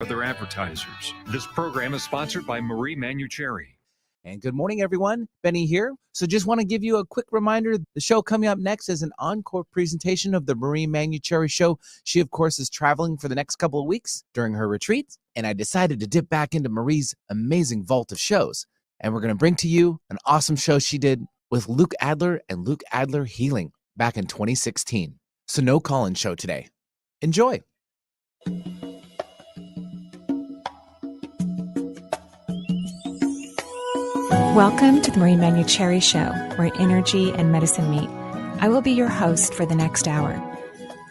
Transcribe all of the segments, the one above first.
Other advertisers. This program is sponsored by Manuchehri. And good morning, everyone. Benny here. So just want to give you a quick reminder. The show coming up next is an encore presentation of the Manuchehri show. She, of course, is traveling for the next couple of weeks during her retreat. And I decided to dip back into Marie's amazing vault of shows. And we're going to bring to you an awesome show she did with Luke Adler and Luke Adler Healing back in 2016. So no call-in show today. Enjoy. Welcome to the Manuchehri show, where energy and medicine meet. I will be your host for the next hour.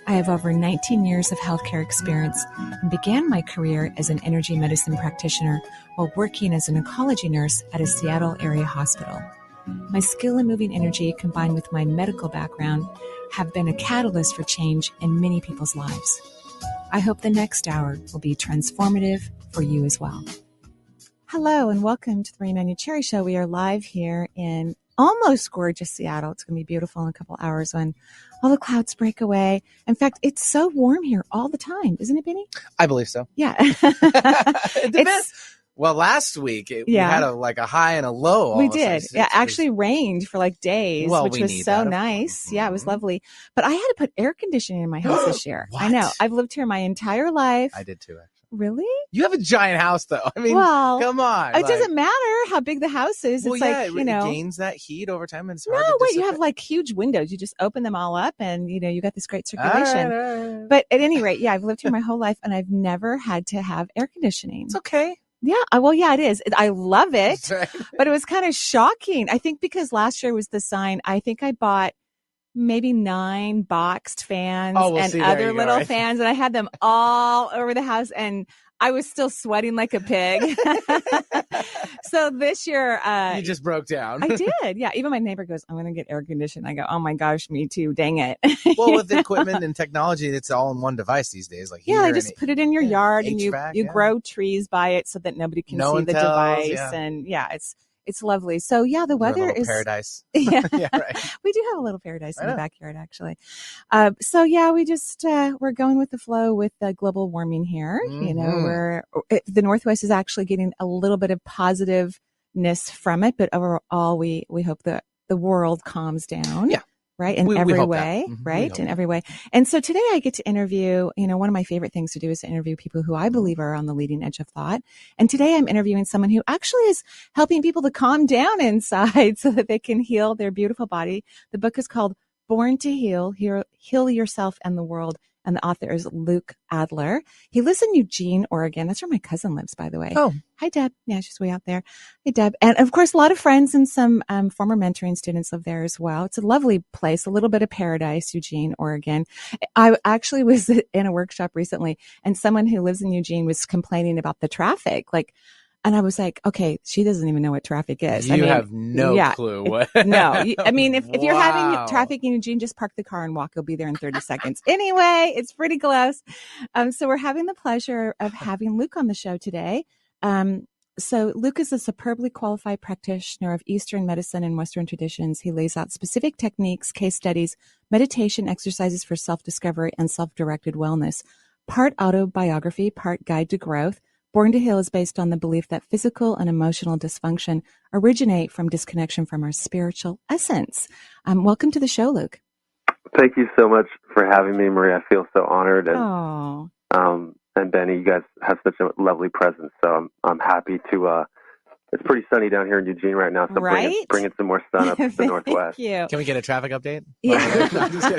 I have over 19 years of healthcare experience and began my career as an energy medicine practitioner while working as an oncology nurse at a Seattle area hospital. My skill in moving energy combined with my medical background have been a catalyst for change in many people's lives. I hope the next hour will be transformative for you as well. Hello and welcome to the Manuchehri show. We are live here in almost gorgeous Seattle. It's going to be beautiful in a couple hours when all the clouds break away. In fact, it's so warm here all the time, isn't it, Benny? I believe so. Yeah. It depends. Well, last week we had a high and a low. We did. Yeah, actually rained for like days, which was so nice. Mm-hmm. Yeah, it was lovely. But I had to put air conditioning in my house this year. I know. I've lived here my entire life. I did too, actually. Really? You have a giant house, though. I mean, come on. It doesn't matter how big the house is. It's it gains that heat over time. And it's hard to you have like huge windows. You just open them all up and, you got this great circulation. All right. But at any rate, I've lived here my whole life and I've never had to have air conditioning. It's okay. Yeah. It is. I love it. Right. But it was kind of shocking. I think because last year was the sign. I think I bought maybe 9 boxed fans and other little fans, and I had them all over the house, and I was still sweating like a pig. So this year, you just broke down. I did. Yeah. Even my neighbor goes, I'm going to get air conditioning. I go, oh my gosh, me too. Dang it. Well, with equipment and technology, it's all in one device these days. Like they just put it in your yard HVAC, and you grow trees by it so that nobody can see the device. Yeah. And it's lovely. So the weather is paradise. Yeah, right. We do have a little paradise in the backyard, actually. We just we're going with the flow with the global warming here. Mm-hmm. The Northwest is actually getting a little bit of positiveness from it, but overall, we hope that the world calms down. Yeah. Right. In every way. Mm-hmm. Right. In every way. And so today I get to interview, one of my favorite things to do is to interview people who I believe are on the leading edge of thought. And today I'm interviewing someone who actually is helping people to calm down inside so that they can heal their beautiful body. The book is called Born to Heal, Heal Yourself and the World. And the author is Luke Adler. He lives in Eugene, Oregon. That's where my cousin lives, by the way. Oh. Hi, Deb. Yeah, she's way out there. Hey, Deb. And of course, a lot of friends and some former mentoring students live there as well. It's a lovely place, a little bit of paradise, Eugene, Oregon. I actually was in a workshop recently, and someone who lives in Eugene was complaining about the traffic. And I was like, okay, she doesn't even know what traffic is. You have no clue what. No. If you're having traffic in Eugene, just park the car and walk. You'll be there in 30 seconds. Anyway, it's pretty close. So we're having the pleasure of having Luke on the show today. So Luke is a superbly qualified practitioner of Eastern medicine and Western traditions. He lays out specific techniques, case studies, meditation exercises for self-discovery and self-directed wellness. Part autobiography, part guide to growth. Born to Heal is based on the belief that physical and emotional dysfunction originate from disconnection from our spiritual essence. Welcome to the show, Luke. Thank you so much for having me, Marie. I feel so honored. And Benny, you guys have such a lovely presence. So I'm happy to. It's pretty sunny down here in Eugene right now, so bringing some more sun up to the Northwest. You. Can we get a traffic update? Yeah.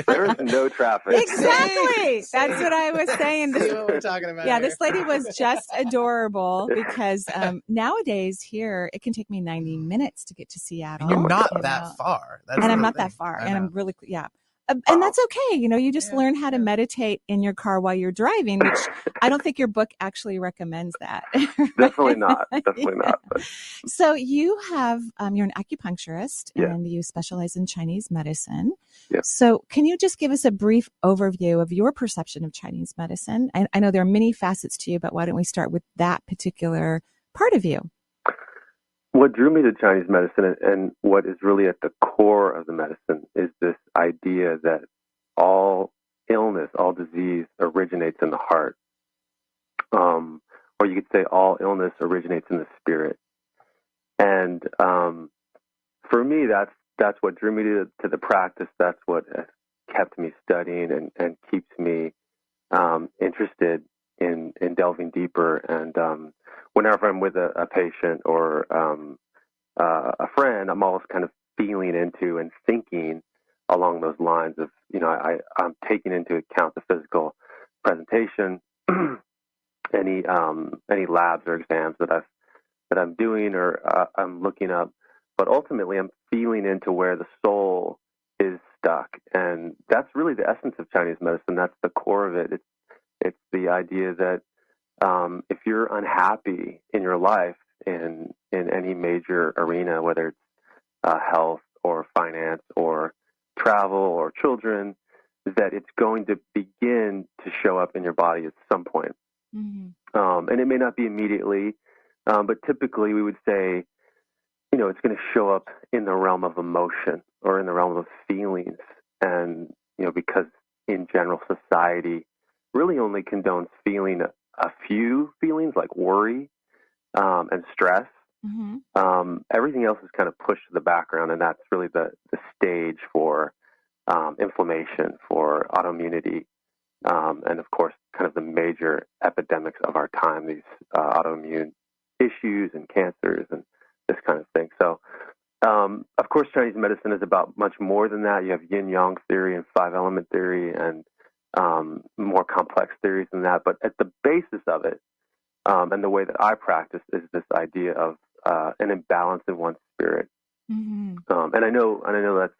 There is no traffic. Exactly. That's what I was saying. See what we're talking about. Yeah, here. This lady was just adorable because nowadays here, it can take me 90 minutes to get to Seattle. And you're not that far. I'm not that far. And I'm really, and that's okay. You just learn how to meditate in your car while you're driving, which I don't think your book actually recommends that. Definitely not. Definitely not. But. So you have, you're an acupuncturist and you specialize in Chinese medicine. Yeah. So can you just give us a brief overview of your perception of Chinese medicine? I know there are many facets to you, but why don't we start with that particular part of you? What drew me to Chinese medicine and what is really at the core of the medicine is this idea that all illness, all disease originates in the heart. you could say all illness originates in the spirit. And for me, that's what drew me to the practice. That's what has kept me studying and keeps me interested in delving deeper. And whenever I'm with a patient or a friend, I'm always kind of feeling into and thinking along those lines of, I'm taking into account the physical presentation, any labs or exams that I'm doing or I'm looking up, but ultimately I'm feeling into where the soul is stuck, and that's really the essence of Chinese medicine. That's the core of it. It's the idea that if you're unhappy in your life in any major arena, whether it's health or finance or travel or children, that it's going to begin to show up in your body at some point. Mm-hmm. And it may not be immediately, but typically we would say, it's going to show up in the realm of emotion or in the realm of feelings. And, because in general society really only condones feeling a few feelings like worry and stress. Mm-hmm. Everything else is kind of pushed to the background, and that's really the stage for inflammation, for autoimmunity, and of course, kind of the major epidemics of our time, these autoimmune issues and cancers and this kind of thing. So, of course, Chinese medicine is about much more than that. You have yin-yang theory and five-element theory and more complex theories than that. But at the basis of it, and the way that I practice is this idea of an imbalance in one's spirit. Mm-hmm. And I know that's,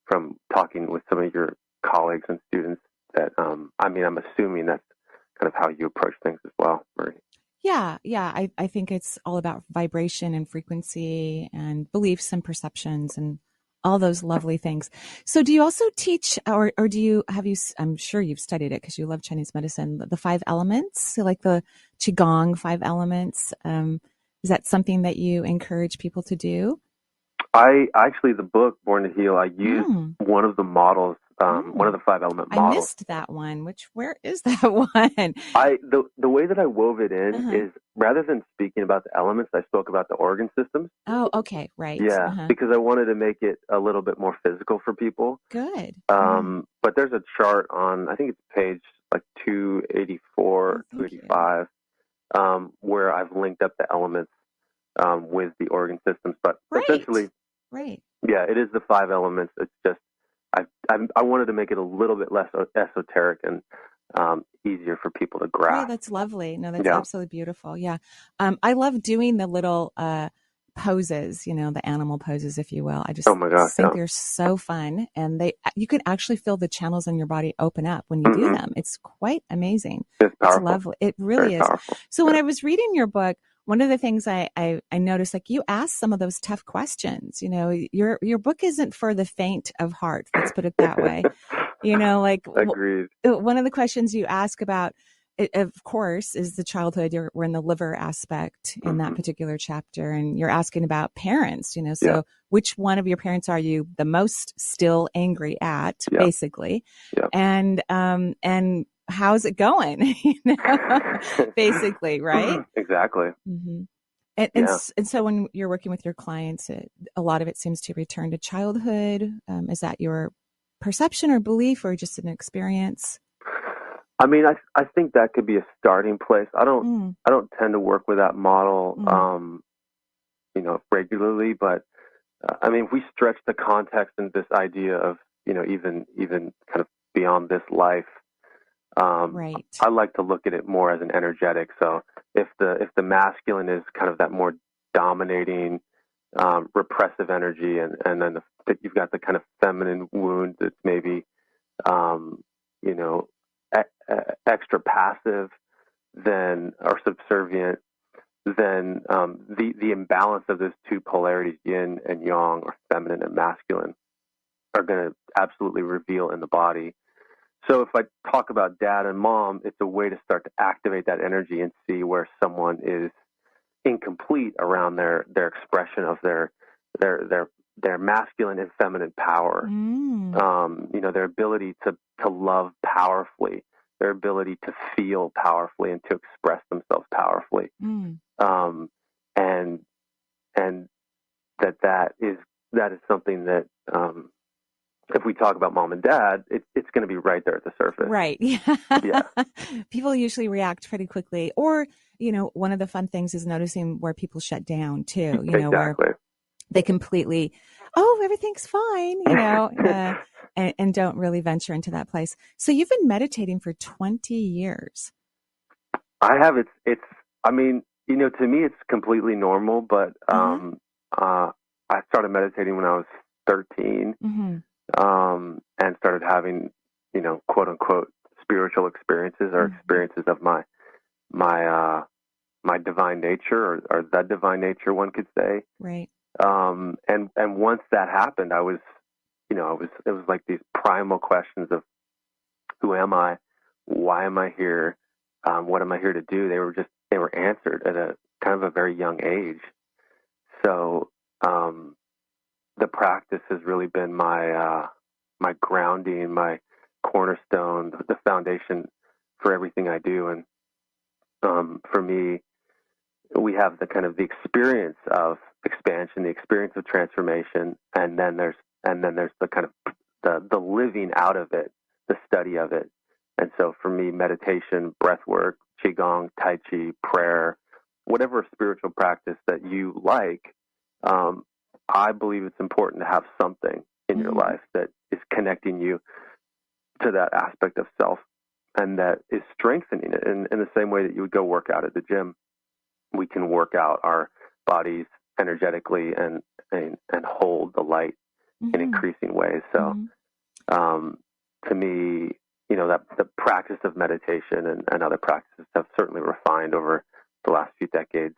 from talking with some of your colleagues and students that, I'm assuming that's kind of how you approach things as well, Marie. Yeah. I think it's all about vibration and frequency and beliefs and perceptions and all those lovely things. So do you also teach or I'm sure you've studied it because you love Chinese medicine, the 5 elements, so like the Qigong 5 elements? Is that something that you encourage people to do? I actually, the book Born to Heal, I used one of the models, one of the 5-element models. I missed that one. Where is that one? The way that I wove it in is rather than speaking about the elements, I spoke about the organ systems. Oh, okay, right. Yeah, because I wanted to make it a little bit more physical for people. Good. But there's a chart on, I think it's page like 284, 285, where I've linked up the elements with the organ systems. But essentially, yeah, it is the 5 elements. It's just I wanted to make it a little bit less esoteric and easier for people to grasp. Oh, that's lovely. No, that's absolutely beautiful. Yeah. I love doing the little poses, the animal poses, if you will. I just think they're so fun. And you can actually feel the channels in your body open up when you do them. It's quite amazing. It's powerful. It's lovely. It really Very is. Powerful. So when I was reading your book, one of the things I noticed, like you asked some of those tough questions. Your book isn't for the faint of heart. Let's put it that way. Agreed. One of the questions you ask about, of course, is the childhood. We're in the liver aspect in that particular chapter, and you're asking about parents. So which one of your parents are you the most still angry at, basically, and how's it going? Basically, right? Exactly. Mm-hmm. And so when you're working with your clients, a lot of it seems to return to childhood. Is that your perception or belief or just an experience? I mean, I think that could be a starting place. I don't tend to work with that model, regularly, but if we stretch the context in this idea of, even kind of beyond this life, I like to look at it more as an energetic. So if the masculine is kind of that more dominating, repressive energy, and then you've got the kind of feminine wound that's maybe, extra passive, then or subservient, then the imbalance of those two polarities, yin and yang, or feminine and masculine, are going to absolutely reveal in the body. So if I talk about dad and mom, it's a way to start to activate that energy and see where someone is incomplete around their expression of their masculine and feminine power. Their ability to love powerfully, their ability to feel powerfully and to express themselves something that, if we talk about mom and dad, it's going to be right there at the surface. Right. Yeah. People usually react pretty quickly. Or, one of the fun things is noticing where people shut down too, Exactly. where they completely, everything's fine, and don't really venture into that place. So you've been meditating for 20 years. I have. I mean, to me, it's completely normal, but I started meditating when I was 13, and started having, quote unquote, spiritual experiences or experiences of my divine nature or the divine nature, one could say. Right. And once that happened, it was like these primal questions of who am I? Why am I here? What am I here to do? They were answered at a kind of a very young age. So, the practice has really been my grounding, my cornerstone, the foundation for everything I do. And, for me, we have the kind of the experience of expansion, the experience of transformation, and then there's the kind of the living out of it, the study of it. And so for me, meditation, breath work, qigong, tai chi, prayer, whatever spiritual practice that you like, I believe it's important to have something in your life that is connecting you to that aspect of self and that is strengthening it in the same way that you would go work out at the gym. We can work out our bodies energetically and hold the light in increasing ways. So, to me, that the practice of meditation and other practices have certainly refined over the last few decades.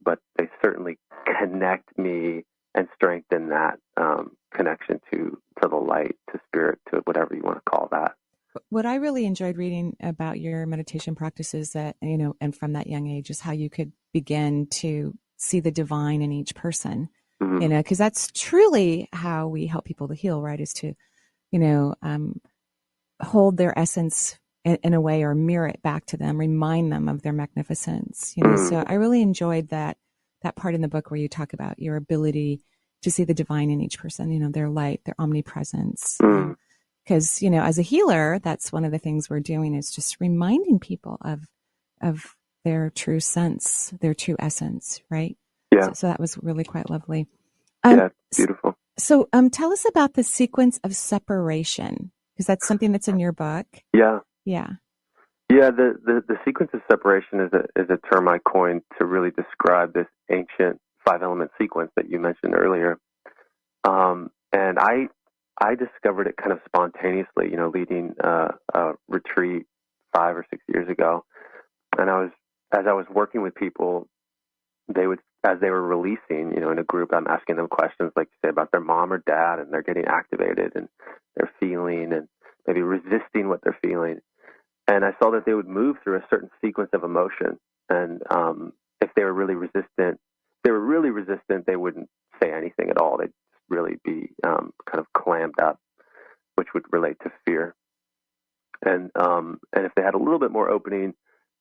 But they certainly connect me and strengthen that connection to the light, to spirit, to whatever you want to call that. What I really enjoyed reading about your meditation practices that, and from that young age is how you could begin to see the divine in each person, because that's truly how we help people to heal, right? Is to, hold their essence in a way or mirror it back to them, remind them of their magnificence, So I really enjoyed that part in the book where you talk about your ability to see the divine in each person, their light, their omnipresence. Because, as a healer, that's one of the things we're doing is just reminding people of their true sense, their true essence, right? Yeah. So that was really quite lovely. Yeah, beautiful. So tell us about the sequence of separation, because that's something that's in your book. Yeah. Yeah. Yeah, the sequence of separation is a term I coined to really describe this ancient 5-element sequence that you mentioned earlier. And I discovered it kind of spontaneously, leading a retreat 5 or 6 years ago. And as I was working with people, as they were releasing, in a group, I'm asking them questions like you say about their mom or dad, and they're getting activated and they're feeling and maybe resisting what they're feeling. And I saw that they would move through a certain sequence of emotion. And if they were really resistant, they wouldn't say anything at all. They'd really be kind of clammed up, which would relate to fear. And if they had a little bit more opening,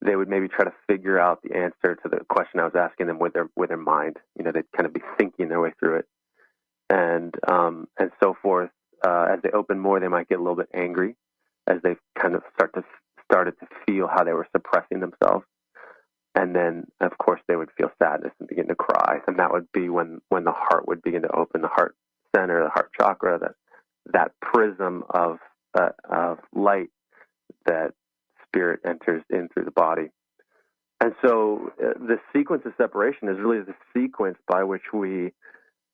they would maybe try to figure out the answer to the question I was asking them with their mind. They'd kind of be thinking their way through it, and so forth. As they open more, they might get a little bit angry as they kind of started to feel how they were suppressing themselves. And then, of course, they would feel sadness and begin to cry. And that would be when the heart would begin to open, the heart center, the heart chakra, that prism of light that spirit enters in through the body. And so the sequence of separation is really the sequence by which we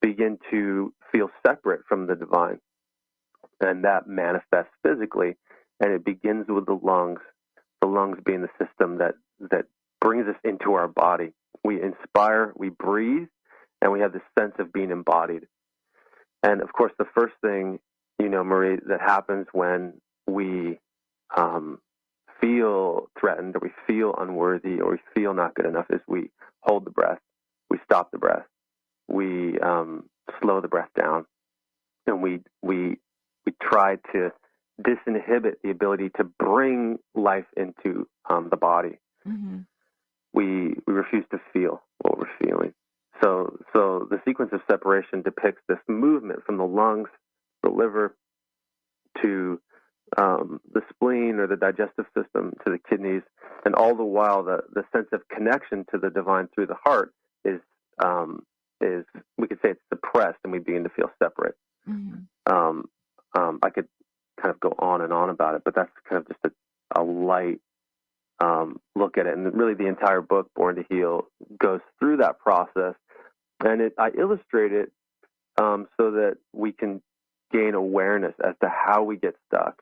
begin to feel separate from the divine. And that manifests physically. And it begins with the lungs being the system that brings us into our body. We inspire, we breathe, and we have this sense of being embodied. And of course, the first thing, Marie, that happens when we feel threatened or we feel unworthy or we feel not good enough is we hold the breath, we stop the breath, we slow the breath down, and we try to disinhibit the ability to bring life into the body. We refuse to feel what we're feeling. So the sequence of separation depicts this movement from the lungs, the liver, to the spleen or the digestive system, to the kidneys, and all the while the sense of connection to the divine through the heart is we could say it's suppressed, and we begin to feel separate. Mm-hmm. I could kind of go on and on about it, but that's kind of just a light look at it. And really the entire book, Born to Heal, goes through that process. And I illustrate it so that we can gain awareness as to how we get stuck,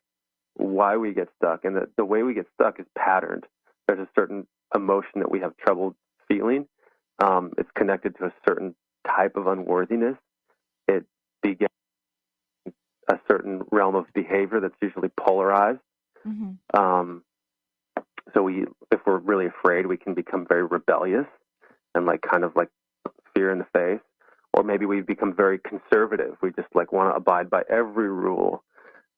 why we get stuck. And the way we get stuck is patterned. There's a certain emotion that we have trouble feeling. It's connected to a certain type of unworthiness. It begins a certain realm of behavior that's usually polarized. Mm-hmm. So if we're really afraid, we can become very rebellious and kind of fear in the face. Or maybe we become very conservative. We just want to abide by every rule,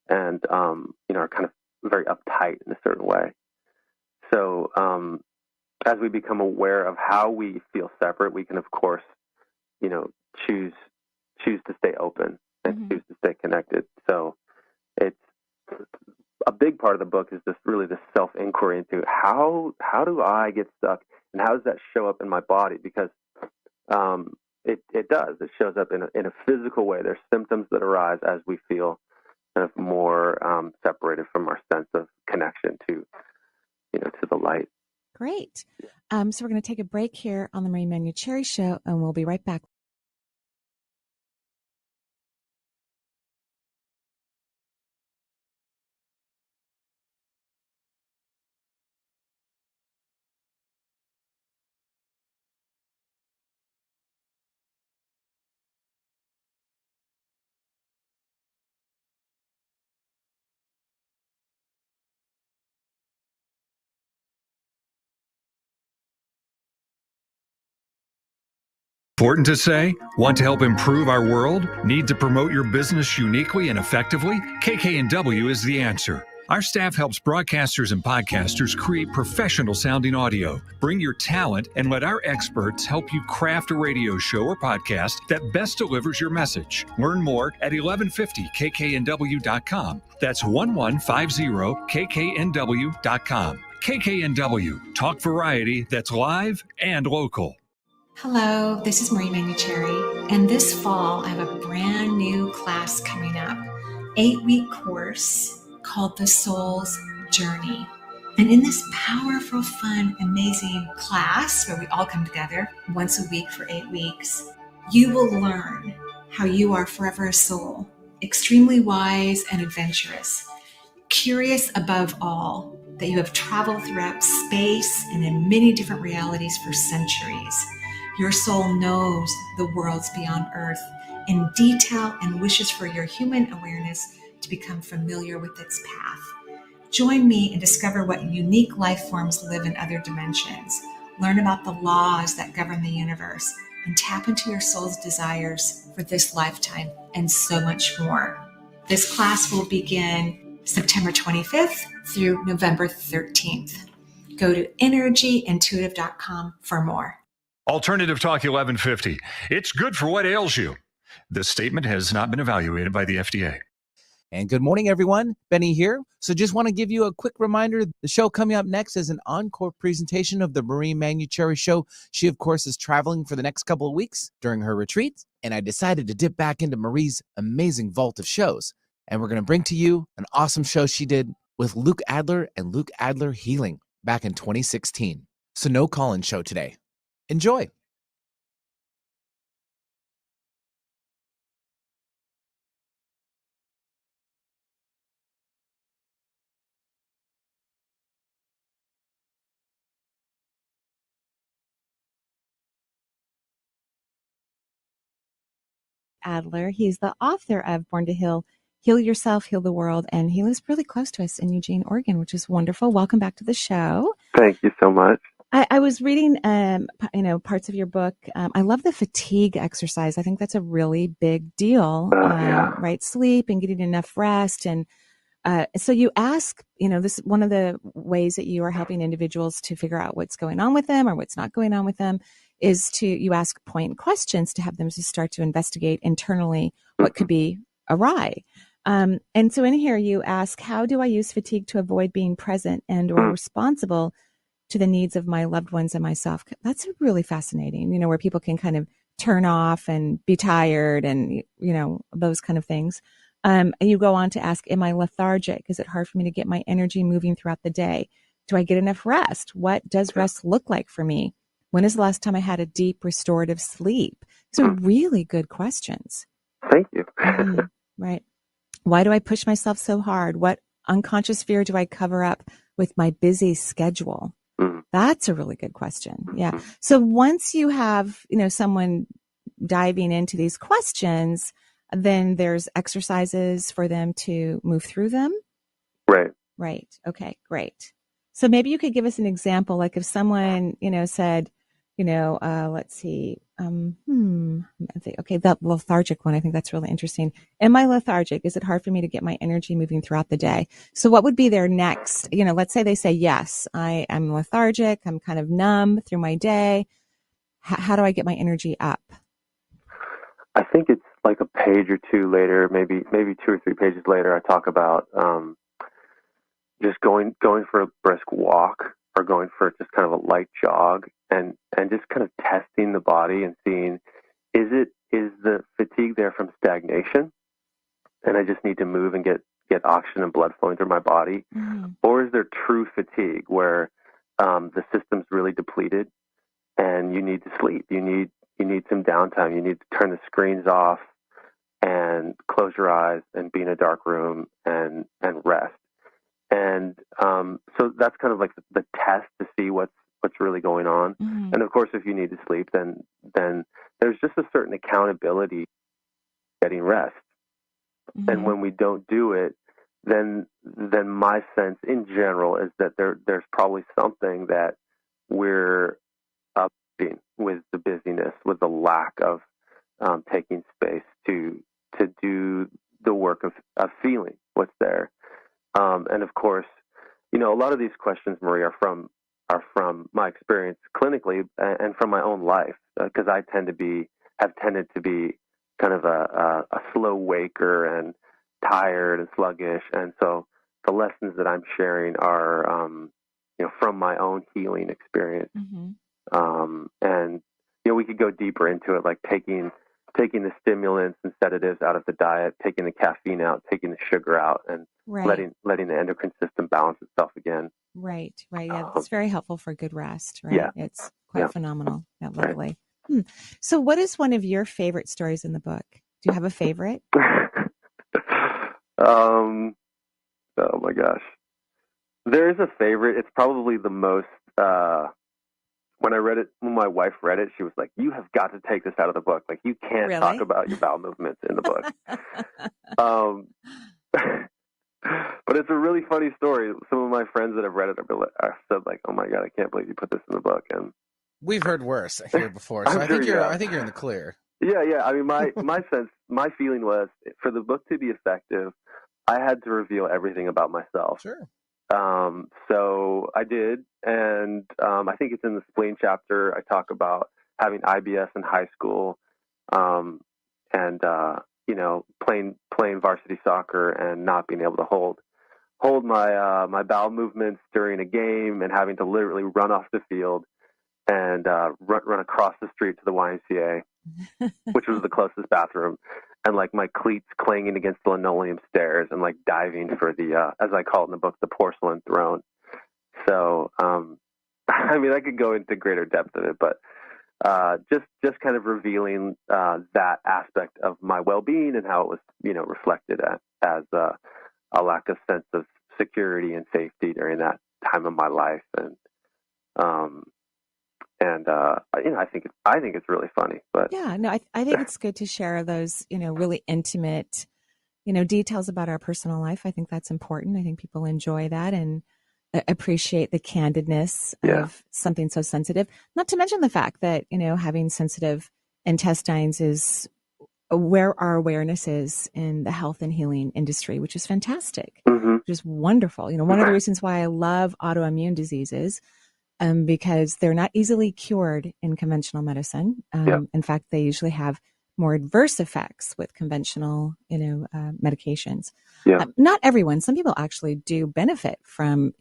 and are kind of very uptight in a certain way. So as we become aware of how we feel separate, we can of course, choose to stay open and mm-hmm. choose to stay connected. So it's a big part of the book is really this self-inquiry into how do I get stuck, and how does that show up in my body? Because it does. It shows up in a physical way. There's symptoms that arise as we feel kind of more separated from our sense of connection to the light. Great. So we're going to take a break here on the Marie Manuchehri Show, and we'll be right back. Important to say? Want to help improve our world? Need to promote your business uniquely and effectively? KK&W is the answer. Our staff helps broadcasters and podcasters create professional sounding audio. Bring your talent and let our experts help you craft a radio show or podcast that best delivers your message. Learn more at 1150kknw.com. That's 1150kknw.com. KK&W, talk variety that's live and local. Hello, this is Marie Manuchehri, and this fall I have a brand new class coming up, 8-week course called The Soul's Journey. And in this powerful, fun, amazing class where we all come together once a week for 8 weeks, you will learn how you are forever a soul, extremely wise and adventurous, curious above all, that you have traveled throughout space and in many different realities for centuries. Your soul knows the worlds beyond Earth in detail and wishes for your human awareness to become familiar with its path. Join me and discover what unique life forms live in other dimensions. Learn about the laws that govern the universe and tap into your soul's desires for this lifetime and so much more. This class will begin September 25th through November 13th. Go to energyintuitive.com for more. Alternative Talk 1150. It's good for what ails you. This statement has not been evaluated by the FDA. And good morning, everyone. Benny here. So just want to give you a quick reminder. The show coming up next is an encore presentation of the Marie Manuchehri Show. She, of course, is traveling for the next couple of weeks during her retreat. And I decided to dip back into Marie's amazing vault of shows. And we're going to bring to you an awesome show she did with Luke Adler and Luke Adler Healing back in 2016. So no call-in show today. Enjoy. Adler. He's the author of Born to Heal, Heal Yourself, Heal the World, and he lives really close to us in Eugene, Oregon, which is wonderful. Welcome back to the show. Thank you so much. I was reading, parts of your book. I love the fatigue exercise. I think that's a really big deal, right? Sleep and getting enough rest. And so you ask, this is one of the ways that you are helping individuals to figure out what's going on with them or what's not going on with them. is you ask point questions to have them to start to investigate internally what could be awry. And so in here you ask, how do I use fatigue to avoid being present and or responsible to the needs of my loved ones and myself? That's really fascinating, where people can kind of turn off and be tired and, those kind of things. And you go on to ask, am I lethargic? Is it hard for me to get my energy moving throughout the day? Do I get enough rest? What does rest look like for me? When is the last time I had a deep restorative sleep? These are really good questions. Thank you. Right. Why do I push myself so hard? What unconscious fear do I cover up with my busy schedule? That's a really good question. Yeah. So once you have, someone diving into these questions, then there's exercises for them to move through them. Right. Right. Okay, great. So maybe you could give us an example, like if someone, said, let's see, okay, that lethargic one, I think that's really interesting. Am I lethargic? Is it hard for me to get my energy moving throughout the day? So what would be their next, let's say they say, yes, I am lethargic. I'm kind of numb through my day. How do I get my energy up? I think it's like a page or two later, maybe 2 or 3 pages later, I talk about just going for a brisk walk or going for just kind of a light jog and just kind of testing the body and seeing, is the fatigue there from stagnation and I just need to move and get oxygen and blood flowing through my body? Or is there true fatigue where the system's really depleted and you need to sleep? You need some downtime. You need to turn the screens off and close your eyes and be in a dark room and rest. And so that's kind of like the test to see what's really going on. And of course, if you need to sleep, then there's just a certain accountability getting rest. And when we don't do it, then my sense in general is that there's probably something that we're upping with the busyness, with the lack of taking space to do the work of feeling what's there. And of course, a lot of these questions, Marie, are from my experience clinically and from my own life, because I have tended to be kind of a slow waker and tired and sluggish. And so the lessons that I'm sharing are, from my own healing experience. And, we could go deeper into it, like taking the stimulants and sedatives out of the diet, taking the caffeine out, taking the sugar out, and letting the endocrine system balance itself again. Right. Yeah, it's very helpful for good rest, right? Yeah. It's quite phenomenal. Yeah, lovely. Right. So what is one of your favorite stories in the book? Do you have a favorite? Oh my gosh. There is a favorite. It's probably the most, when my wife read it, she was like, you have got to take this out of the book. Like, you can't talk about your bowel movements in the book. But it's a really funny story. Some of my friends that have read it have said, like, oh my God, I can't believe you put this in the book. And we've heard worse here before. So I think you're in the clear. Yeah. I mean, my feeling was, for the book to be effective, I had to reveal everything about myself. Sure. So I did, and I think it's in the spleen chapter. I talk about having IBS in high school, and playing varsity soccer and not being able to hold my bowel movements during a game, and having to literally run off the field and run across the street to the YMCA, which was the closest bathroom, and like my cleats clanging against the linoleum stairs, and like diving for the, as I call it in the book, the porcelain throne. So, I mean, I could go into greater depth of it, but just kind of revealing that aspect of my well-being and how it was, reflected as a lack of sense of security and safety during that time of my life, I think it's really funny. But yeah, no, I think it's good to share those, really intimate, details about our personal life. I think that's important. I think people enjoy that and appreciate the candidness of something so sensitive. Not to mention the fact that, having sensitive intestines is where our awareness is in the health and healing industry, which is fantastic, which is wonderful. One of the reasons why I love autoimmune diseases because they're not easily cured in conventional medicine. In fact, they usually have more adverse effects with conventional, medications. Not everyone. Some people actually do benefit from,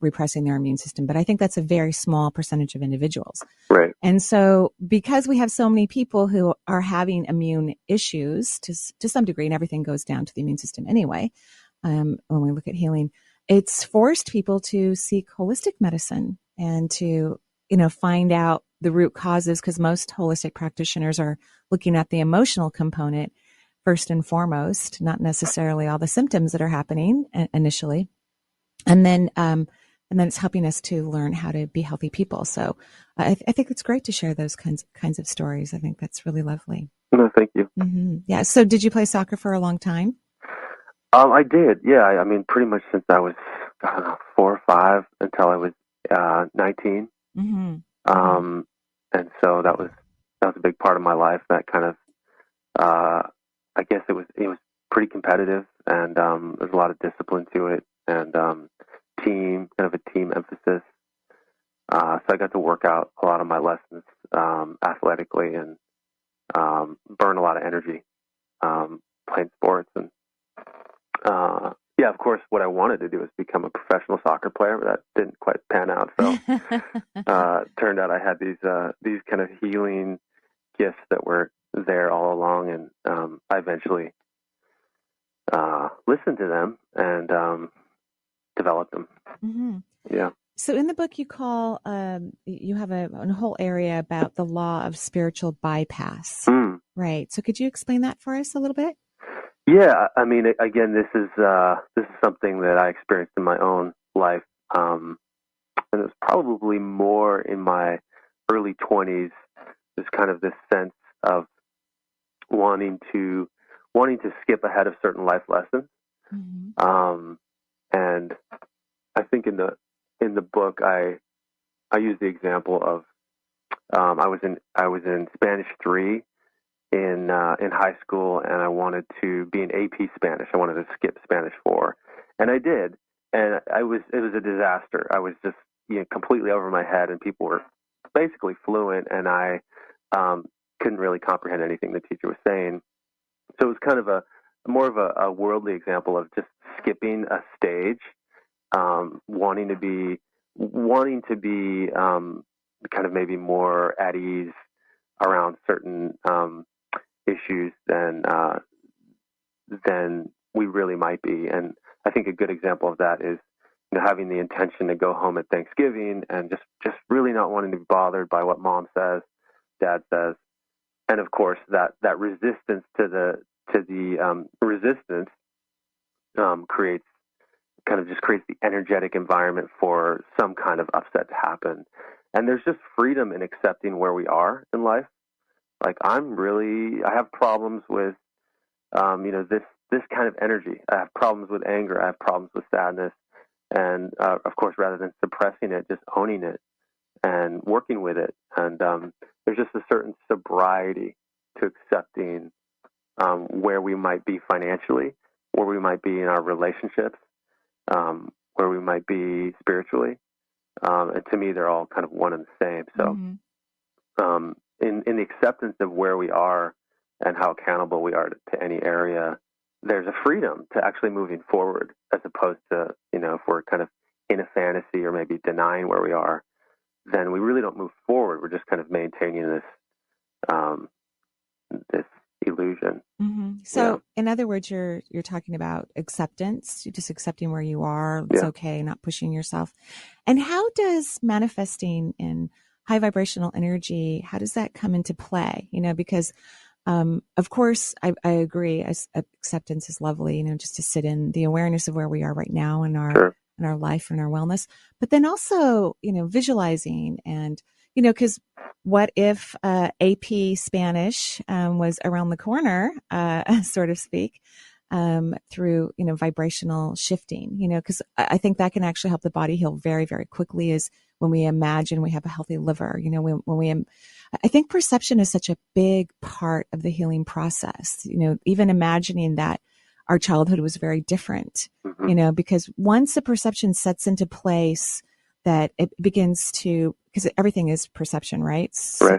repressing their immune system, but I think that's a very small percentage of individuals. Right. And so because we have so many people who are having immune issues to some degree, and everything goes down to the immune system anyway, when we look at healing, it's forced people to seek holistic medicine and to, find out the root causes, because most holistic practitioners are looking at the emotional component first and foremost, not necessarily all the symptoms that are happening initially. And then it's helping us to learn how to be healthy people. So I think it's great to share those kinds of stories. I think that's really lovely. No, thank you. Mm-hmm. Yeah. So did you play soccer for a long time? I did. Yeah. I mean, pretty much since I was, 4 or 5 until I was 19. Mm-hmm. And so that was a big part of my life. That kind of, I guess it was pretty competitive, and there's a lot of discipline to it, and kind of a team emphasis. So I got to work out a lot of my lessons athletically, and burn a lot of energy playing sports. And of course, what I wanted to do is become a professional soccer player, but that didn't quite pan out. So turned out I had these kind of healing gifts that were there all along, and I eventually listened to them and developed them. Mm-hmm. Yeah. So in the book, you call you have a whole area about the law of spiritual bypass, right? So could you explain that for us a little bit? Yeah, I mean, again, this is something that I experienced in my own life, and it was probably more in my early 20s. There's kind of this sense of wanting to skip ahead of certain life lessons, and I think in the book I use the example of I was in Spanish 3 in high school, and I wanted to be an AP Spanish. I wanted to skip Spanish 4, and I did, and it was a disaster. I was just completely over my head, and people were basically fluent, and I couldn't really comprehend anything the teacher was saying. So it was kind of more of a worldly example of just skipping a stage, wanting to be kind of maybe more at ease around certain issues than we really might be. And I think a good example of that is having the intention to go home at Thanksgiving and just really not wanting to be bothered by what mom says, dad says, and of course that resistance to the resistance creates the energetic environment for some kind of upset to happen. And there's just freedom in accepting where we are in life. Like I have problems with, this kind of energy. I have problems with anger. I have problems with sadness. And, of course, rather than suppressing it, just owning it and working with it. And, there's just a certain sobriety to accepting, where we might be financially, where we might be in our relationships, where we might be spiritually. And to me, they're all kind of one and the same. So, in the acceptance of where we are and how accountable we are to any area, there's a freedom to actually moving forward, as opposed to, if we're kind of in a fantasy or maybe denying where we are, then we really don't move forward. We're just kind of maintaining this illusion. Mm-hmm. So in other words, you're talking about acceptance, you're just accepting where you are. It's okay, not pushing yourself. And how does manifesting in high vibrational energy, how does that come into play? Because of course, I agree. Acceptance is lovely, just to sit in the awareness of where we are right now in our in our life and our wellness. But then also, visualizing and, because what if AP Spanish was around the corner, so to speak, through vibrational shifting? Because I think that can actually help the body heal very, very quickly. Is when we imagine we have a healthy liver. I think perception is such a big part of the healing process. Even imagining that our childhood was very different, because once the perception sets into place, that it begins to, because everything is perception, right?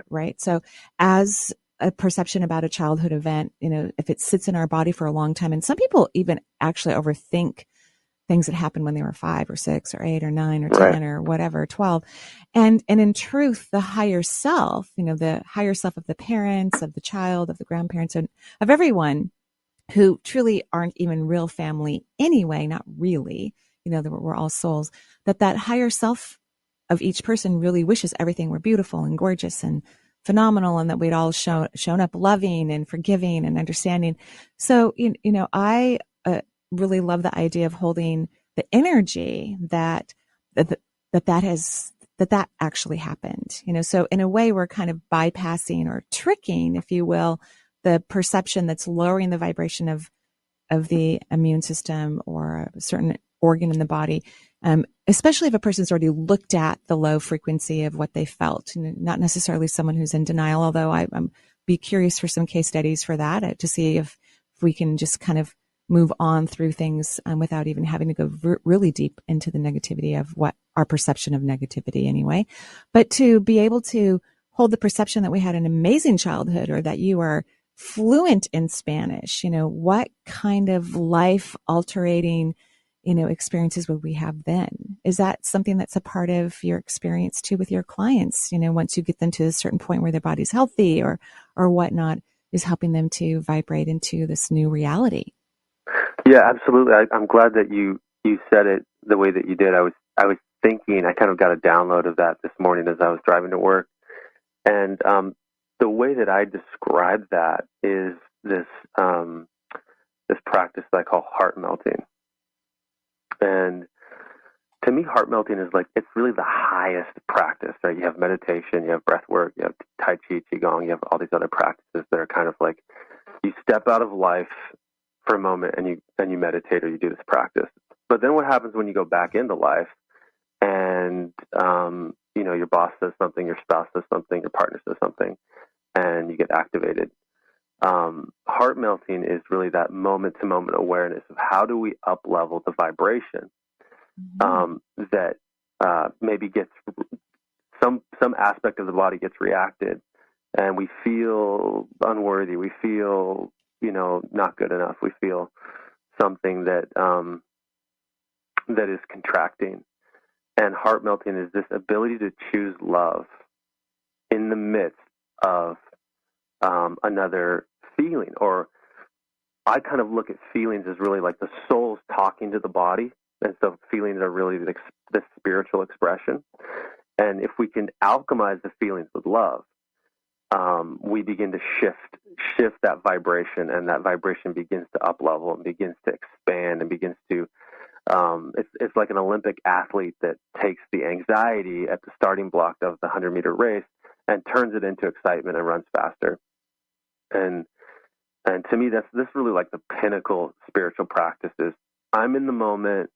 Right. So as a perception about a childhood event, if it sits in our body for a long time, and some people even actually overthink things that happened when they were 5 or 6 or 8 or 9 or 10 or whatever, 12. And in truth, the higher self, the higher self of the parents, of the child, of the grandparents, and of everyone who truly aren't even real family anyway, not really, we're all souls, that higher self of each person really wishes everything were beautiful and gorgeous and phenomenal, and that we'd all shown up loving and forgiving and understanding. So, I really love the idea of holding the energy that actually happened. So in a way, we're kind of bypassing or tricking, if you will, the perception that's lowering the vibration of the immune system or a certain organ in the body, especially if a person's already looked at the low frequency of what they felt. Not necessarily someone who's in denial, although I'm be curious for some case studies for that to see if we can just kind of move on through things without even having to go really deep into the negativity of what our perception of negativity anyway. But to be able to hold the perception that we had an amazing childhood, or that you are fluent in Spanish, what kind of life altering, experiences would we have then? Is that something that's a part of your experience too with your clients? Once you get them to a certain point where their body's healthy or whatnot, is helping them to vibrate into this new reality. Yeah, absolutely. I'm glad that you said it the way that you did. I was thinking, I kind of got a download of that this morning as I was driving to work. And the way that I describe that is this practice that I call heart melting. And to me, heart melting is it's really the highest practice, right? You have meditation, you have breath work, you have Tai Chi, Qigong, you have all these other practices that are kind of like you step out of life for a moment and you meditate or you do this practice. But then what happens when you go back into life and, your boss says something, your spouse says something, your partner says something, and you get activated. Heart melting is really that moment to moment awareness of how do we up level the vibration that maybe gets some aspect of the body gets reacted, and we feel unworthy. We feel not good enough. We feel something that is contracting. And heart melting is this ability to choose love in the midst of another feeling. Or I kind of look at feelings as really like the soul's talking to the body. And so feelings are really the spiritual expression. And if we can alchemize the feelings with love, we begin to shift that vibration, and that vibration begins to up level and begins to expand and begins to it's like an Olympic athlete that takes the anxiety at the starting block of the 100-meter race and turns it into excitement and runs faster. And to me, this really like the pinnacle spiritual practices. I'm in the moment,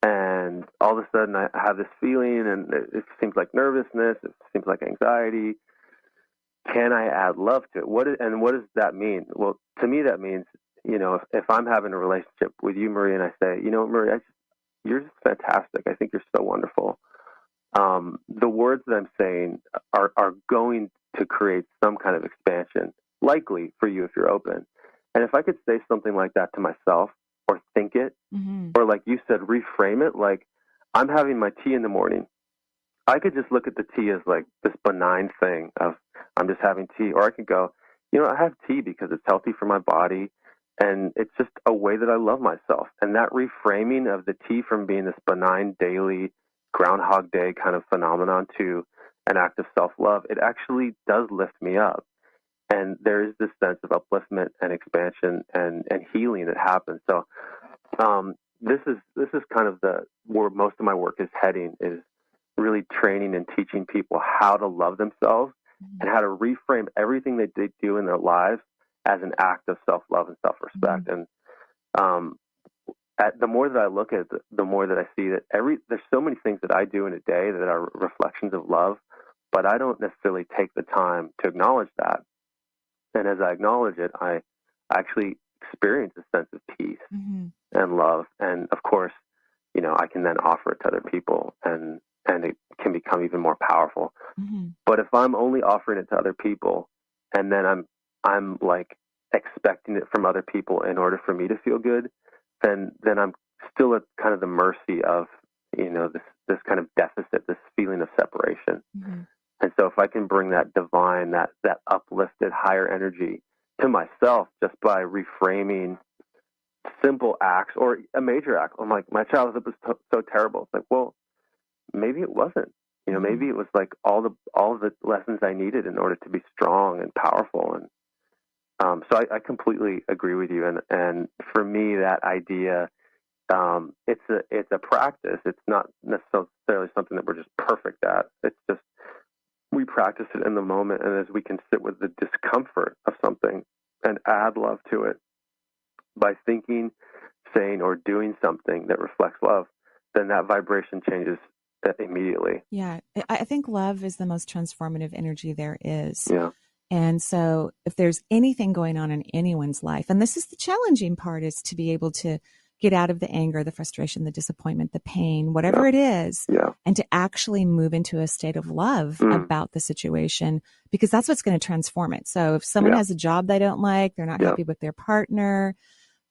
and all of a sudden I have this feeling, and it seems like nervousness, it seems like anxiety. Can I add love to it? What does that mean? Well, to me, that means, if I'm having a relationship with you, Marie, and I say, Marie, you're just fantastic. I think you're so wonderful. The words that I'm saying are going to create some kind of expansion, likely for you if you're open. And if I could say something like that to myself, or think it, or like you said, reframe it, like I'm having my tea in the morning. I could just look at the tea as like this benign thing of I'm just having tea. Or I could go, I have tea because it's healthy for my body, and it's just a way that I love myself. And that reframing of the tea from being this benign daily Groundhog Day kind of phenomenon to an act of self-love, it actually does lift me up. And there is this sense of upliftment and expansion and healing that happens. So this is kind of where most of my work is heading, is really training and teaching people how to love themselves and how to reframe everything that they do in their lives as an act of self-love and self-respect. And the more that I look at it, the more that I see that there's so many things that I do in a day that are reflections of love, but I don't necessarily take the time to acknowledge that. And as I acknowledge it, I actually experience a sense of peace and love. And of course, I can then offer it to other people. And and it can become even more powerful. Mm-hmm. But if I'm only offering it to other people, and then I'm like expecting it from other people in order for me to feel good, then I'm still at kind of the mercy of, this kind of deficit, this feeling of separation. Mm-hmm. And so if I can bring that divine, that uplifted higher energy to myself just by reframing simple acts or a major act. I'm like, my childhood was so terrible. It's like, well, maybe it wasn't. Maybe it was like all the lessons I needed in order to be strong and powerful. And so I completely agree with you. And for me, that idea, it's a practice. It's not necessarily something that we're just perfect at. It's just we practice it in the moment, and as we can sit with the discomfort of something and add love to it by thinking, saying, or doing something that reflects love, then that vibration changes immediately. Yeah, I think love is the most transformative energy there is. Yeah. And so if there's anything going on in anyone's life, and this is the challenging part, is to be able to get out of the anger, the frustration, the disappointment, the pain, whatever it is, and to actually move into a state of love about the situation, because that's what's going to transform it. So if someone has a job they don't like, they're not happy with their partner,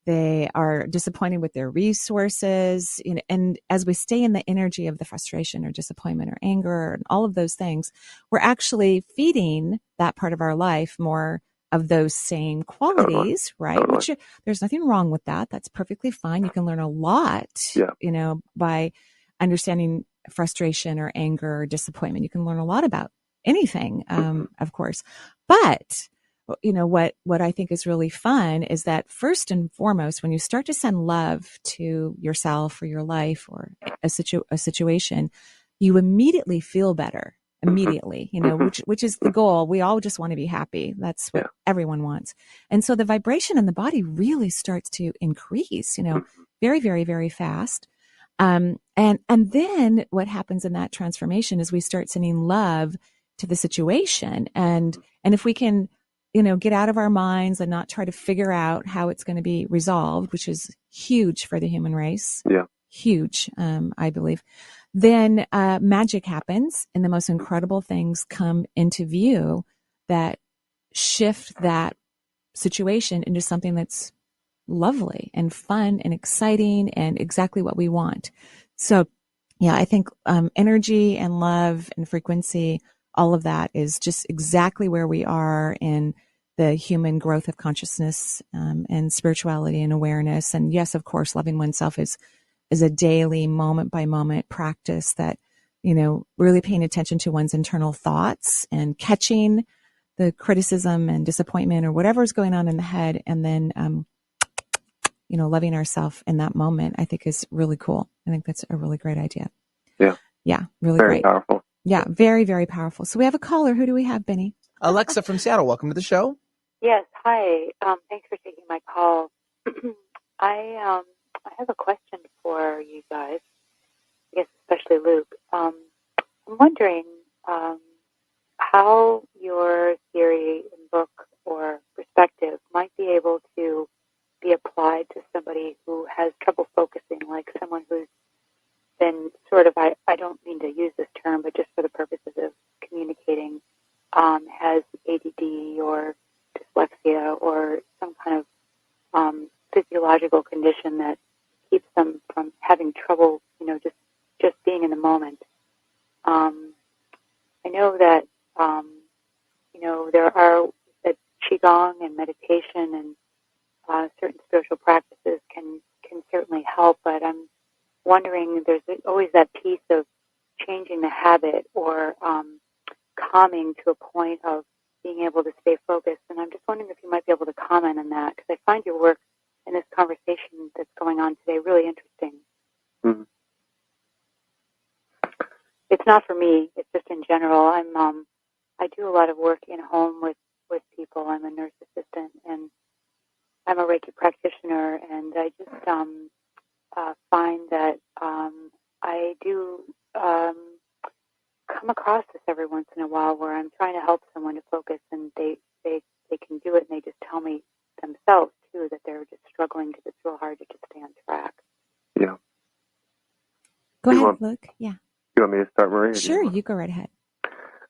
they are disappointed with their resources, and as we stay in the energy of the frustration or disappointment or anger and all of those things, we're actually feeding that part of our life more of those same qualities, right? Totally. Which there's nothing wrong with that. That's perfectly fine. You can learn a lot, by understanding frustration or anger or disappointment. You can learn a lot about anything, of course. But what I think is really fun is that first and foremost, when you start to send love to yourself or your life or a situation, you immediately feel better. Immediately, which is the goal. We all just want to be happy. That's what everyone wants. And so the vibration in the body really starts to increase, very, very, very fast. And then what happens in that transformation is we start sending love to the situation. And if we can, get out of our minds and not try to figure out how it's going to be resolved, which is huge for the human race. Yeah. Huge, I believe. Then magic happens and the most incredible things come into view that shift that situation into something that's lovely and fun and exciting and exactly what we want. So, I think energy and love and frequency, all of that is just exactly where we are in the human growth of consciousness and spirituality and awareness. And yes, of course, loving oneself is a daily, moment by moment practice that, really paying attention to one's internal thoughts and catching the criticism and disappointment or whatever's going on in the head. And then, loving ourselves in that moment, I think is really cool. I think that's a really great idea. Yeah. Yeah. Really very great. Powerful. Yeah. Very, very powerful. So we have a caller. Who do we have, Benny? Alexa from Seattle. Welcome to the show. Yes. Hi. Thanks for taking my call. I have a question for you guys, I guess especially Luke. I'm wondering how your theory and book or perspective might be able to be applied to somebody who has trouble focusing, like someone who's been sort of, I don't mean to use this term, but just for the purposes of communicating, has ADD or dyslexia or some kind of physiological condition that keeps them from having trouble, just being in the moment. I know that, there are that Qigong and meditation and certain spiritual practices can certainly help, but I'm wondering, there's always that piece of changing the habit or calming to a point of being able to stay focused. And I'm just wondering if you might be able to comment on that, because I find your work in this conversation that's going on today really interesting. Mm-hmm. It's not for me. It's just in general. I do a lot of work in home with people. I'm a nurse assistant, and I'm a Reiki practitioner, and I just find that I do come across this every once in a while where I'm trying to help someone to focus, and they can do it, and they just tell me themselves, too, that they're just struggling because it's real hard to just stay on track. Yeah. Go ahead, Luke. Yeah. You want me to start, Maria? Sure, you go right ahead.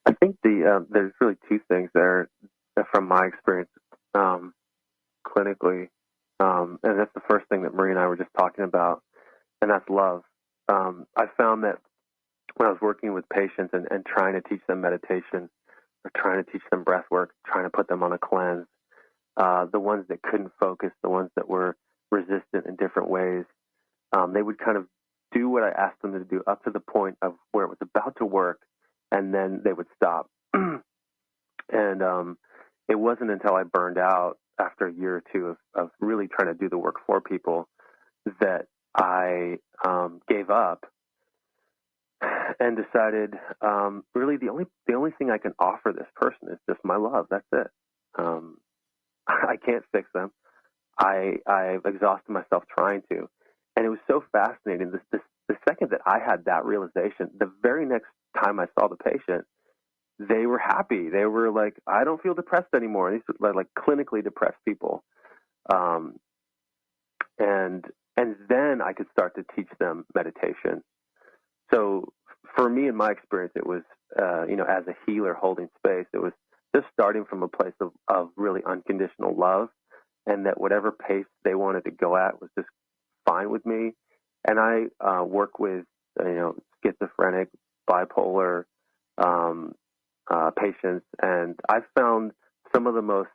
I think there's really two things there from my experience clinically, and that's the first thing that Maria and I were just talking about, and that's love. I found that when I was working with patients and trying to teach them meditation or trying to teach them breath work, trying to put them on a cleanse, the ones that couldn't focus, the ones that were resistant in different ways, they would kind of do what I asked them to do up to the point of where it was about to work, and then they would stop. And it wasn't until I burned out after a year or two of really trying to do the work for people that I gave up and decided really the only thing I can offer this person is just my love. That's it. I can't fix them. I've exhausted myself trying to. And it was so fascinating. The second that I had that realization, the very next time I saw the patient, they were happy. They were like, I don't feel depressed anymore. These were like clinically depressed people. And then I could start to teach them meditation. So for me, in my experience, it was, as a healer holding space, it was just starting from a place of really unconditional love, and that whatever pace they wanted to go at was just fine with me. And I work with, schizophrenic, bipolar patients, and I've found some of the most,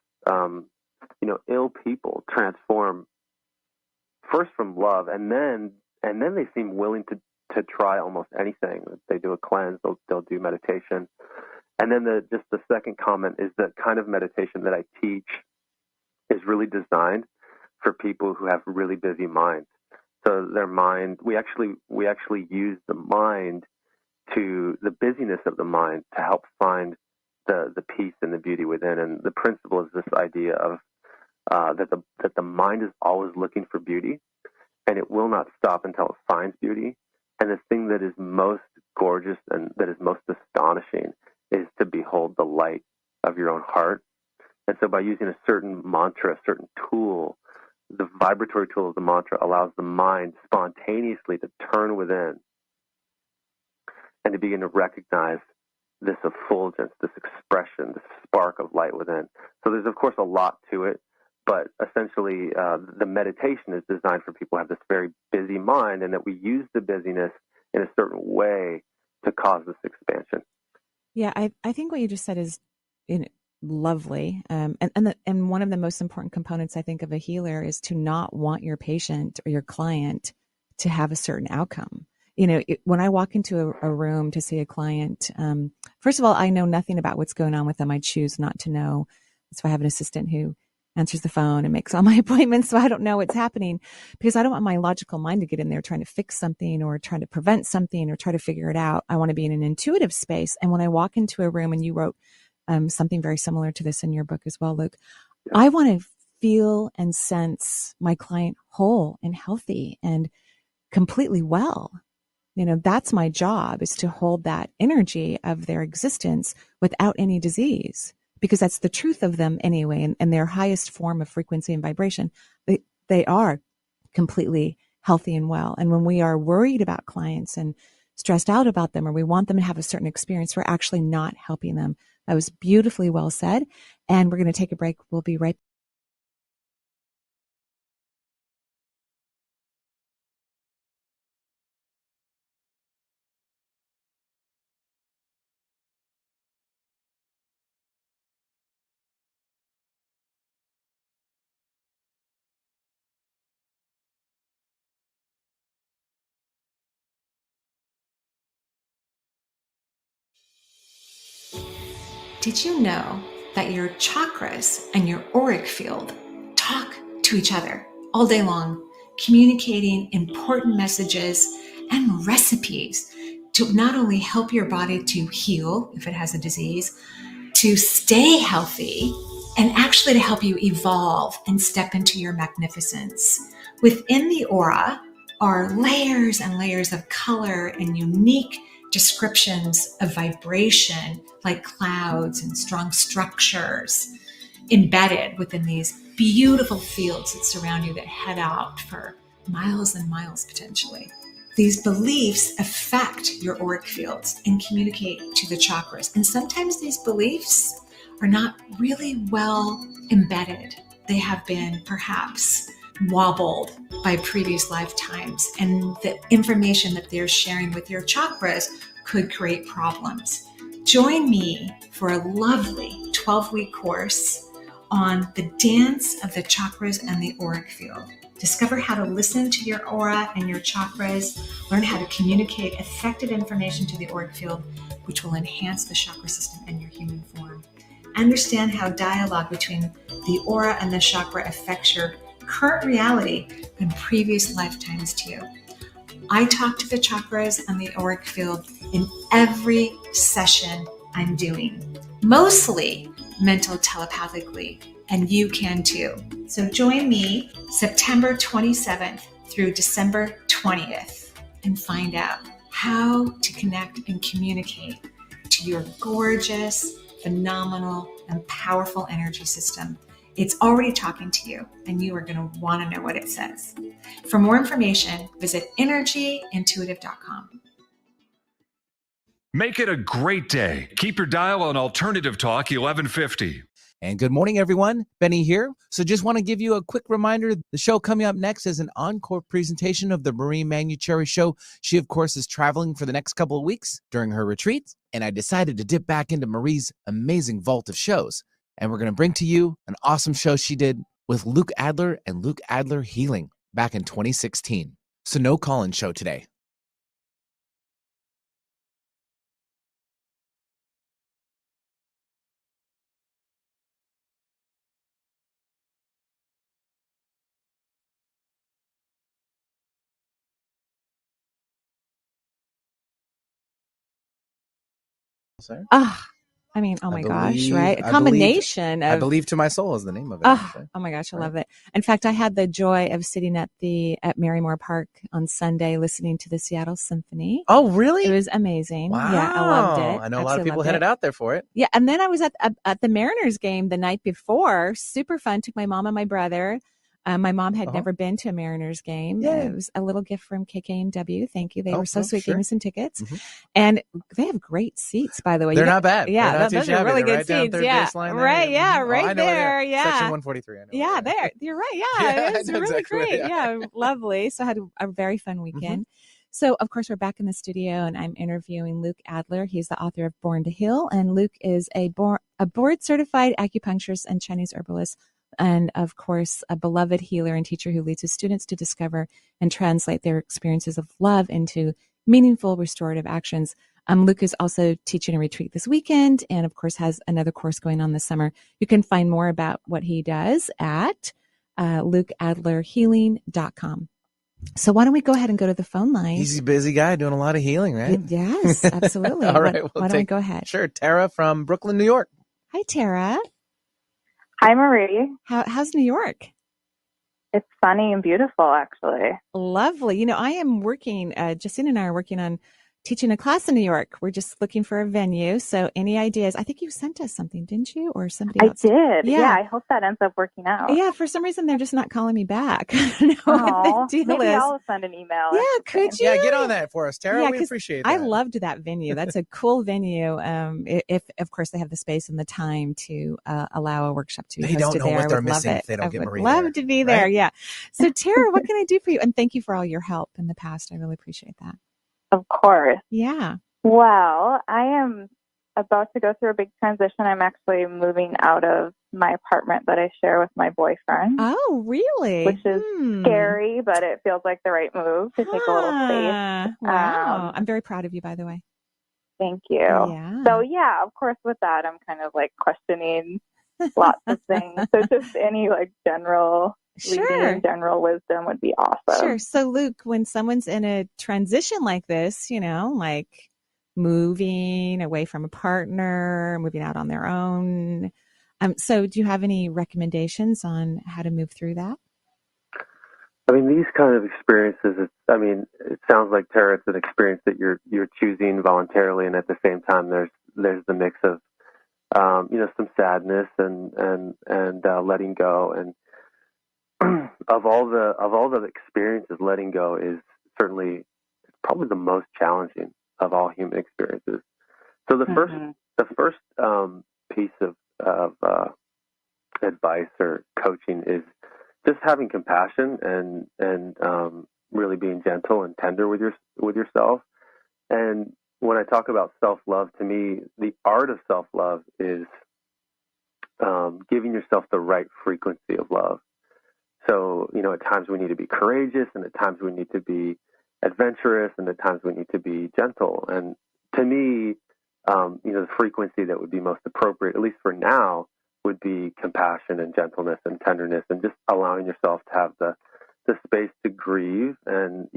ill people transform first from love, and then they seem willing to try almost anything. If they do a cleanse, they'll do meditation. And then the second comment is that kind of meditation that I teach is really designed for people who have really busy minds. So their mind, we actually use the mind the busyness of the mind to help find the peace and the beauty within. And the principle is this idea of that the mind is always looking for beauty, and it will not stop until it finds beauty. And the thing that is most gorgeous and that is most astonishing is to behold the light of your own heart. And so by using a certain mantra, a certain tool, the vibratory tool of the mantra allows the mind spontaneously to turn within and to begin to recognize this effulgence, this expression, this spark of light within. So there's, of course, a lot to it, but essentially the meditation is designed for people who have this very busy mind, and that we use the busyness in a certain way to cause this expansion. Yeah, I think what you just said is lovely. And one of the most important components, I think, of a healer is to not want your patient or your client to have a certain outcome. When I walk into a room to see a client, first of all, I know nothing about what's going on with them. I choose not to know. That's why I have an assistant who answers the phone and makes all my appointments, so I don't know what's happening, because I don't want my logical mind to get in there trying to fix something or trying to prevent something or try to figure it out. I want to be in an intuitive space. And when I walk into a room, and you wrote something very similar to this in your book as well, Luke, I want to feel and sense my client whole and healthy and completely well. That's my job, is to hold that energy of their existence without any disease, because that's the truth of them anyway. And their highest form of frequency and vibration, they are completely healthy and well. And when we are worried about clients and stressed out about them, or we want them to have a certain experience, we're actually not helping them. That was beautifully well said. And we're going to take a break. We'll be right back. Did you know that your chakras and your auric field talk to each other all day long, communicating important messages and recipes to not only help your body to heal if it has a disease, to stay healthy, and actually to help you evolve and step into your magnificence? Within the aura are layers and layers of color and unique descriptions of vibration, like clouds and strong structures embedded within these beautiful fields that surround you, that head out for miles and miles potentially. these beliefs affect your auric fields and communicate to the chakras. And sometimes these beliefs are not really well embedded. They have been perhaps wobbled by previous lifetimes, and the information that they're sharing with your chakras could create problems. Join me for a lovely 12-week course on the dance of the chakras and the auric field. Discover how to listen to your aura and your chakras, learn how to communicate effective information to the auric field, which will enhance the chakra system and your human form. Understand how dialogue between the aura and the chakra affects your current reality and previous lifetimes too. I talk to the chakras and the auric field in every session I'm doing, mostly mental telepathically, and you can too. So join me September 27th through December 20th and find out how to connect and communicate to your gorgeous, phenomenal, and powerful energy system. It's already talking to you, and you are going to want to know what it says. For more information, visit energyintuitive.com. Make it a great day. Keep your dial on Alternative Talk 1150. And good morning, everyone. Benny here. So just want to give you a quick reminder. The show coming up next is an encore presentation of the Marie Manuchehri show. She, of course, is traveling for the next couple of weeks during her retreat. And I decided to dip back into Marie's amazing vault of shows. And we're going to bring to you an awesome show she did with Luke Adler and Luke Adler Healing back in 2016. So no call-in show today. Sir? I mean, oh my gosh, right? A combination of... I Believe to My Soul is the name of it. Oh my gosh, I love it. In fact, I had the joy of sitting at Marymore Park on Sunday listening to the Seattle Symphony. Oh, really? It was amazing. Wow. Yeah, I loved it. I know a lot of people headed out there for it. Yeah, and then I was at the Mariners game the night before. Super fun. Took my mom and my brother. My mom had never been to a Mariners game. Yeah. It was a little gift from KKNW. Thank you. They were so sweet. Sure. Gave me some tickets. Mm-hmm. And they have great seats, by the way. They're not bad. Yeah, those are really good seats. Yeah. Right. Yeah. Right there. Yeah. Section 143. I know. Yeah. There. You're right. Yeah. It was really exactly, great. yeah. Lovely. So I had a very fun weekend. So, of course, we're back in the studio, and I'm interviewing Luke Adler. He's the author of Born to Heal, and Luke is a board-certified acupuncturist and Chinese herbalist, and, of course, a beloved healer and teacher who leads his students to discover and translate their experiences of love into meaningful restorative actions. Luke is also teaching a retreat this weekend and, of course, has another course going on this summer. You can find more about what he does at lukeadlerhealing.com. So why don't we go ahead and go to the phone line? He's a busy guy doing a lot of healing, right? Yes, absolutely. All right. Why don't we go ahead? Sure. Tara from Brooklyn, New York. Hi, Tara. Hi, Marie. How's New York? It's sunny and beautiful, actually. Lovely. You know, I am working, Justine and I are working on teaching a class in New York. We're just looking for a venue. So any ideas? I think you sent us something, didn't you? Or somebody else? I did. Yeah. I hope that ends up working out. Yeah. For some reason, they're just not calling me back. I don't know what the deal maybe is. I'll send an email. Yeah. Could you? Yeah. Get on that for us, Tara. Yeah, we appreciate that. I loved that venue. That's a cool venue. If of course they have the space and the time to allow a workshop to be hosted there. They don't know what they're missing if they don't get Marie there. I would love to be there. Right? Yeah. So Tara, what can I do for you? And thank you for all your help in the past. I really appreciate that. Of course. Yeah. Well, I am about to go through a big transition. I'm actually moving out of my apartment that I share with my boyfriend. Oh, really? Which is scary, but it feels like the right move to take a little space. Wow. I'm very proud of you, by the way. Thank you. Yeah. So, yeah, of course, with that, I'm kind of like questioning lots of things. So just any like general reading, general wisdom would be awesome. Sure. So, Luke, when someone's in a transition like this, you know, like moving away from a partner, moving out on their own. So do you have any recommendations on how to move through that? I mean, these kind of experiences, it sounds like, Tara, it's an experience that you're choosing voluntarily, and at the same time, there's the mix of, some sadness and letting go. And of all the experiences, letting go is certainly probably the most challenging of all human experiences. So the first piece of advice or coaching is just having compassion and really being gentle and tender with yourself. And when I talk about self-love, to me, the art of self-love is giving yourself the right frequency of love. So, at times we need to be courageous, and at times we need to be adventurous, and at times we need to be gentle. And to me, the frequency that would be most appropriate, at least for now, would be compassion and gentleness and tenderness, and just allowing yourself to have the space to grieve and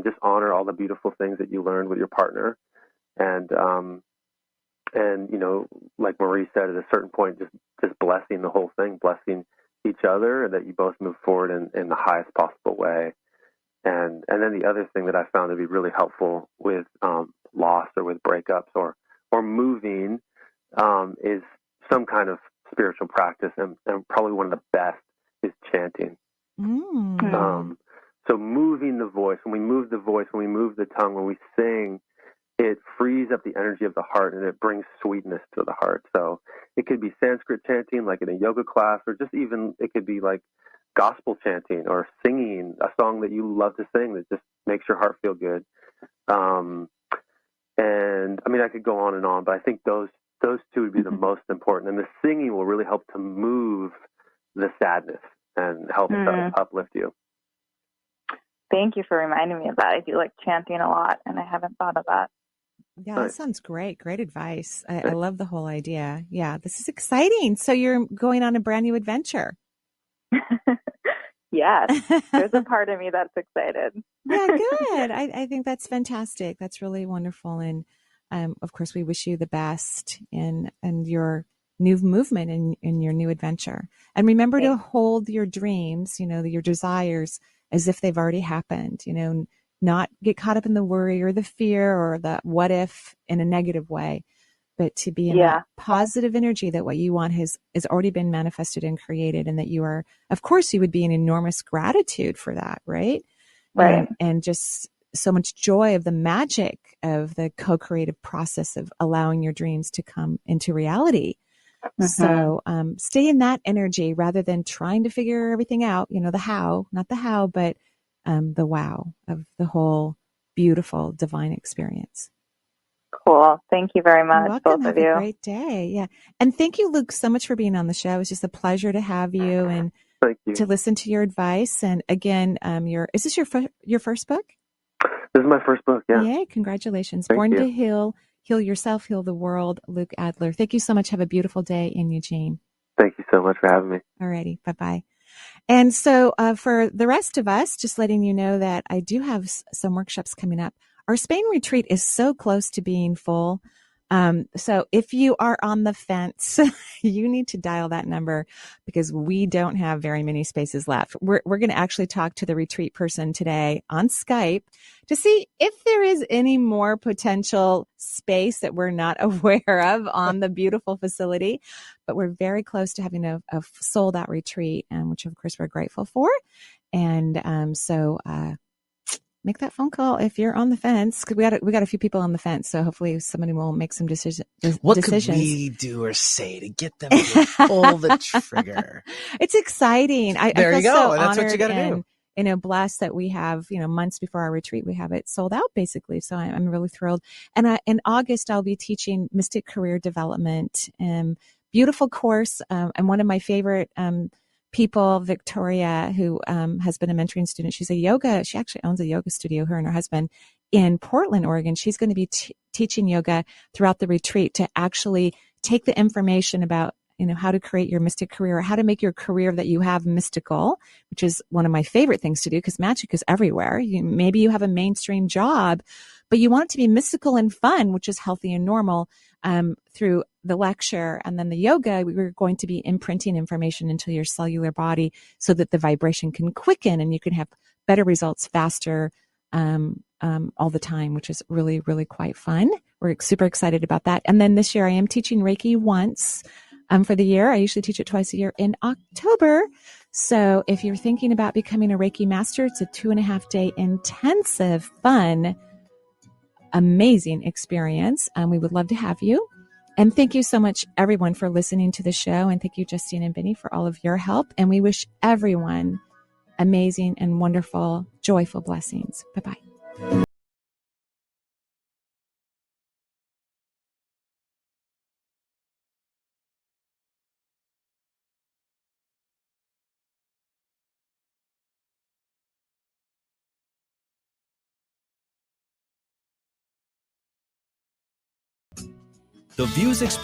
just honor all the beautiful things that you learned with your partner. And like Marie said, at a certain point, just blessing the whole thing, blessing each other, and that you both move forward in the highest possible way. And then the other thing that I found to be really helpful with loss or with breakups or moving is some kind of spiritual practice, and probably one of the best is chanting. So moving the voice, when we move the voice, when we move the tongue, when we sing, it frees up the energy of the heart, and it brings sweetness to the heart. So it could be Sanskrit chanting, like in a yoga class, or just even it could be like gospel chanting or singing a song that you love to sing that just makes your heart feel good. And I mean, I could go on and on, but I think those two would be the most important. And the singing will really help to move the sadness and help uplift you. Thank you for reminding me of that. I do like chanting a lot, and I haven't thought of that. Yeah, that sounds great. Great advice. I love the whole idea. Yeah, this is exciting. So you're going on a brand new adventure. Yes, there's a part of me that's excited. Yeah, good. I think that's fantastic. That's really wonderful. And of course, we wish you the best in your new movement in your new adventure. And remember to hold your dreams, your desires as if they've already happened, not get caught up in the worry or the fear or the what if in a negative way, but to be in that positive energy that what you want has already been manifested and created, and that you are, of course, you would be in enormous gratitude for that, right? Right. And just so much joy of the magic of the co-creative process of allowing your dreams to come into reality. So stay in that energy rather than trying to figure everything out, the how, not the how, but the wow of the whole beautiful divine experience. Cool. Thank you very much. You're welcome. Both Have of you. a great day. Yeah. And thank you, Luke, so much for being on the show. It's just a pleasure to have you and to listen to your advice. And again, is this your first book? This is my first book. Yeah. Yay. Congratulations. Thank Born you. to Heal. Heal yourself, heal the world. Luke Adler. Thank you so much. Have a beautiful day in Eugene. Thank you so much for having me. All righty. Bye-bye. And so for the rest of us, just letting you know that I do have some workshops coming up. Our Spain retreat is so close to being full. So if you are on the fence, you need to dial that number because we don't have very many spaces left. We're going to actually talk to the retreat person today on Skype to see if there is any more potential space that we're not aware of on the beautiful facility. But we're very close to having a sold out retreat, which of course we're grateful for. And so make that phone call if you're on the fence, because we got a few people on the fence. So hopefully somebody will make some decisions. What could we do or say to get them to pull the trigger? It's exciting. There I you feel go. so That's what you honored got to do. Blessed that we have, months before our retreat, we have it sold out basically. So I'm really thrilled. And in August, I'll be teaching Mystic Career Development, beautiful course. And one of my favorite, people, Victoria, who has been a mentoring student. She actually owns a yoga studio, her and her husband, in Portland, Oregon. She's going to be teaching yoga throughout the retreat to actually take the information about, how to create your mystic career, or how to make your career that you have mystical, which is one of my favorite things to do because magic is everywhere. Maybe you have a mainstream job, but you want it to be mystical and fun, which is healthy and normal. Through the lecture and then the yoga, we're going to be imprinting information into your cellular body so that the vibration can quicken and you can have better results faster all the time, which is really, really quite fun. We're super excited about that. And then this year I am teaching Reiki once for the year. I usually teach it twice a year in October. So if you're thinking about becoming a Reiki master, it's a 2.5-day intensive, fun, amazing experience. We would love to have you. And thank you so much, everyone, for listening to the show. And thank you, Justine and Benny, for all of your help. And we wish everyone amazing and wonderful, joyful blessings. Bye-bye. The views expressed